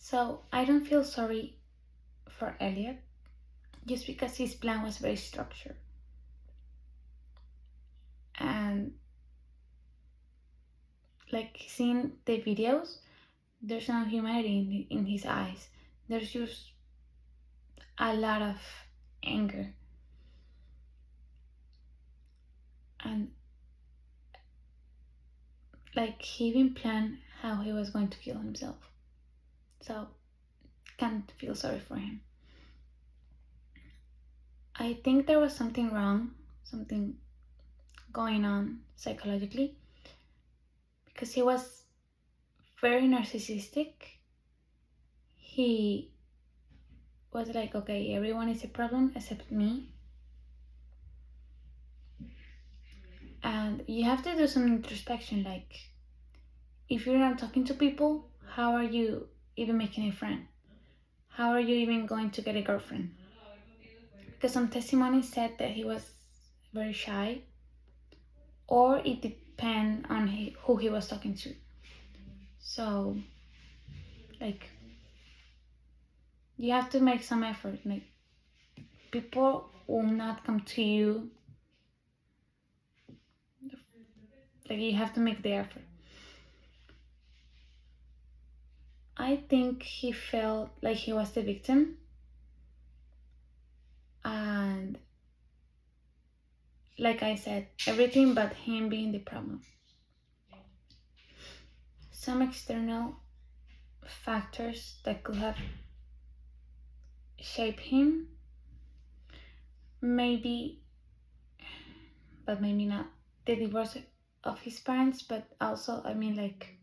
So I don't feel sorry for Elliot just because his plan was very structured. And like seeing the videos, there's no humanity in his eyes. There's just a lot of anger. And like he even planned how he was going to kill himself. So can't feel sorry for him. I think there was something wrong, something going on psychologically, because he was very narcissistic. He was like, okay, everyone is a problem except me. And you have to do some introspection, like if you're not talking to people, how are you even making a friend? How are you even going to get a girlfriend? Because some testimonies said that he was very shy, or it depends on who he was talking to. So, like, you have to make some effort. Like, people will not come to you. Like, you have to make the effort. I think he felt like he was the victim, and like I said, everything but him being the problem. Some external factors that could have shaped him, maybe, but maybe not, the divorce of his parents, but also, I mean, like,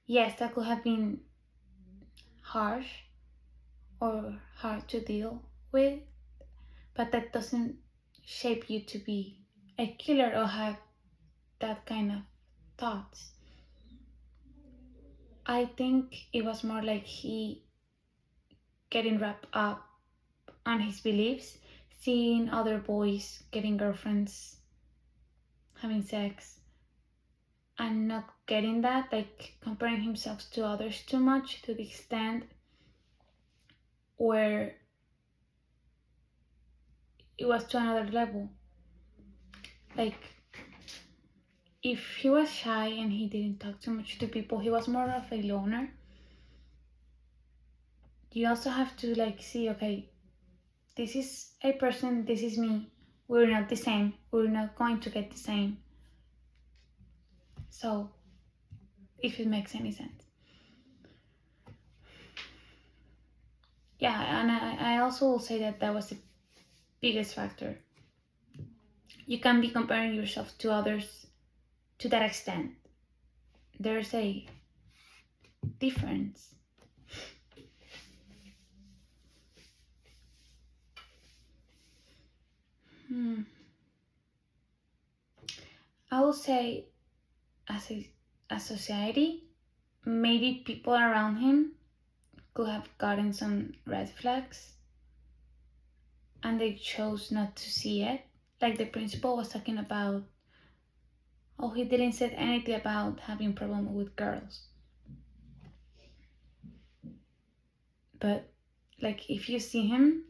yes, that could have been harsh or hard to deal with, but that doesn't shape you to be a killer or have that kind of thoughts. I think it was more like he getting wrapped up on his beliefs, seeing other boys getting girlfriends, having sex, and not getting that, like comparing himself to others too much to the extent where it was to another level. Like, if he was shy and he didn't talk too much to people, he was more of a loner. You also have to like see, okay, this is a person, this is me. We're not the same. We're not going to get the same. So, if it makes any sense. Yeah, and I also will say that was the biggest factor. You can't be comparing yourself to others to that extent. There's a difference. I will say, as a society, maybe people around him could have gotten some red flags and they chose not to see it. Like the principal was talking about, oh, he didn't say anything about having problem with girls. But like if you see him,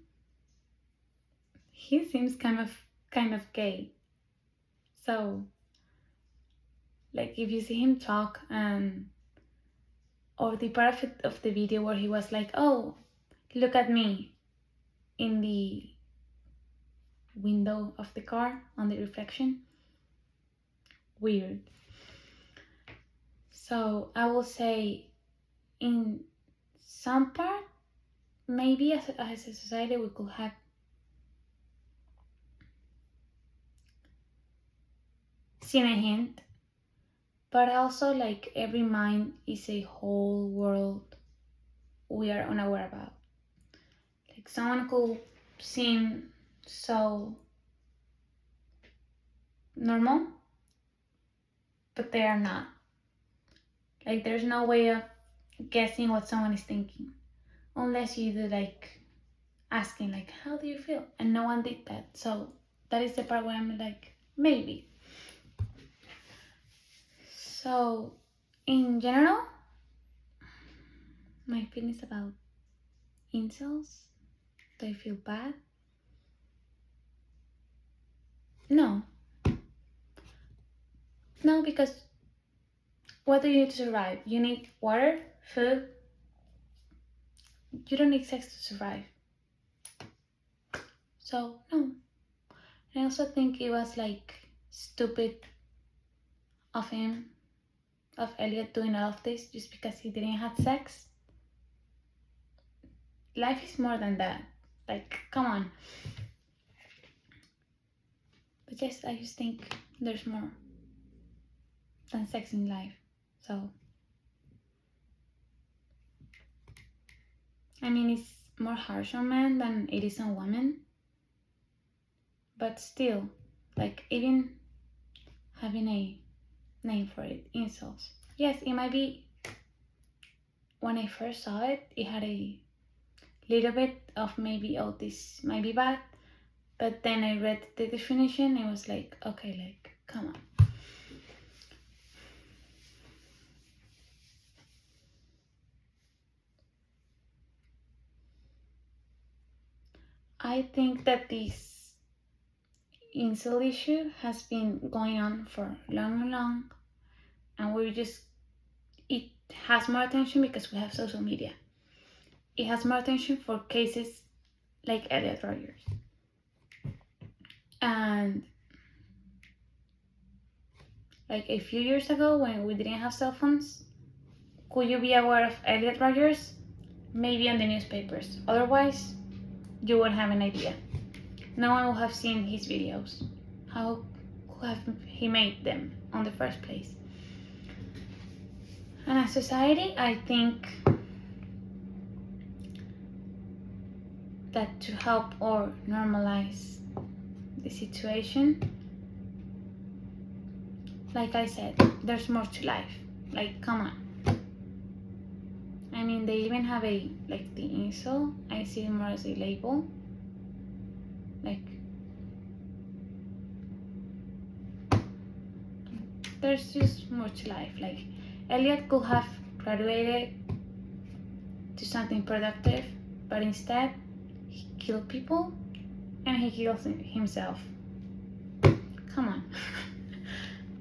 he seems kind of gay. So like if you see him talk or the part of the video where he was like, oh, look at me in the window of the car on the reflection, weird. So I will say in some part, maybe as a society we could have seen a hint, but also like every mind is a whole world we are unaware about. Like someone could seem so normal, but they are not. Like there's no way of guessing what someone is thinking unless you do like asking like, how do you feel? And no one did that. So that is the part where I'm like, maybe. So in general, my feelings about incels? Do I feel bad? No. No, because what do you need to survive? You need water, food. You don't need sex to survive. So, no. I also think it was like stupid of him, of Elliot, doing all of this just because he didn't have sex. Life is more than that. Like, come on. But yes, I just think there's more than sex in life. So, I mean, it's more harsh on men than it is on women. But still, like, even having a name for it, insults. Yes, it might be, when I first saw it, it had a little bit of maybe, oh, this might be bad. But then I read the definition and it was like, okay, like, come on. I think that this incel issue has been going on for long, and it has more attention because we have social media. It has more attention for cases like Elliot Rodger. And like a few years ago, when we didn't have cell phones, could you be aware of Elliot Rodger? Maybe on the newspapers. Otherwise, you wouldn't have an idea. No one would have seen his videos. How could have he made them on the first place? And as society, I think that to help or normalize the situation, like I said, there's more to life. Like, come on. I mean, they even have the incel. I see it more as a label. Like, there's just more to life. Like, Elliot could have graduated to something productive, but instead, he killed people and he kills himself. Come on.